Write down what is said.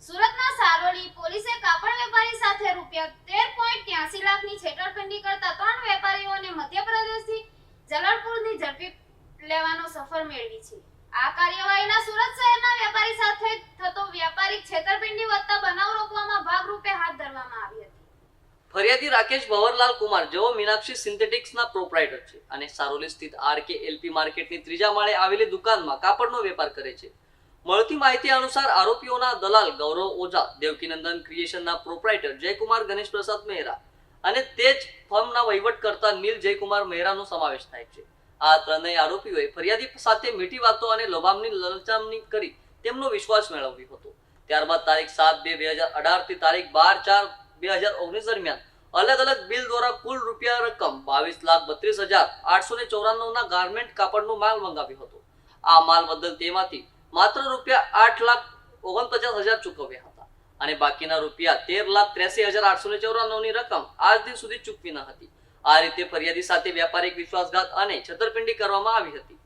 સુરતના સારોલી પોલીસે કાપડ વેપારી સાથે ₹13.83 લાખની છેતરપિંડી કરતા 3 વેપારીઓને મધ્યપ્રદેશથી જલાલપુરની ઝડપી લેવાનો સફળ મેળવી છે. આ કાર્યવાહીના સુરત શહેરના વેપારી સાથે થતો વ્યાપારિક છેતરપિંડી વધતા બનાવ રોકવામાં ભાગરૂપે હાથ ધરવામાં આવી હતી. ફરિયાદી રાકેશ ભવરલાલ કુમાર જેઓ મીનાક્ષી સિન્થેટિક્સના પ્રોપ્રાઇટર છે અને સારોલી સ્થિત RKLP માર્કેટની ત્રીજા માળે આવેલી દુકાનમાં કાપડનો વેપાર કરે છે. મળતી માહિતી અનુસાર આરોપીઓના દલાલ ગૌરવ ઓઝા, દેવકીનંદન ક્રિએશનના પ્રોપ્રાઇટર જયકુમાર ગણેશ પ્રસાદ મહેરા અને તે જ ફર્મના વહીવટકર્તા નીલ જયકુમાર મહેરાનો સમાવેશ થાય છે. આ ત્રણેય આરોપીઓએ ફરિયાદી સાથે મીઠી વાતો અને લોભામણી લલચામણી કરી તેમનો વિશ્વાસ મેળવ્યો હતો. ત્યારબાદ તારીખ 7/2/2018 થી તારીખ 12/4/2019 દરમિયાન અલગ અલગ બિલ દ્વારા કુલ રૂપિયા રકમ 22,32,894 ના ગાર્મેન્ટ કાપડનો માલ મંગાવ્યો હતો. આ માલ બદલ તેમાંથી માત્ર રૂપિયા 8,49,000 ચૂકવ્યા હતા અને બાકીના રૂપિયા 13,83,894 ની રકમ આજ દિન સુધી ચૂકવી ન હતી. આ રીતે ફરિયાદી સાથે વ્યાપારિક વિશ્વાસઘાત અને છેતરપિંડી કરવામાં આવી હતી.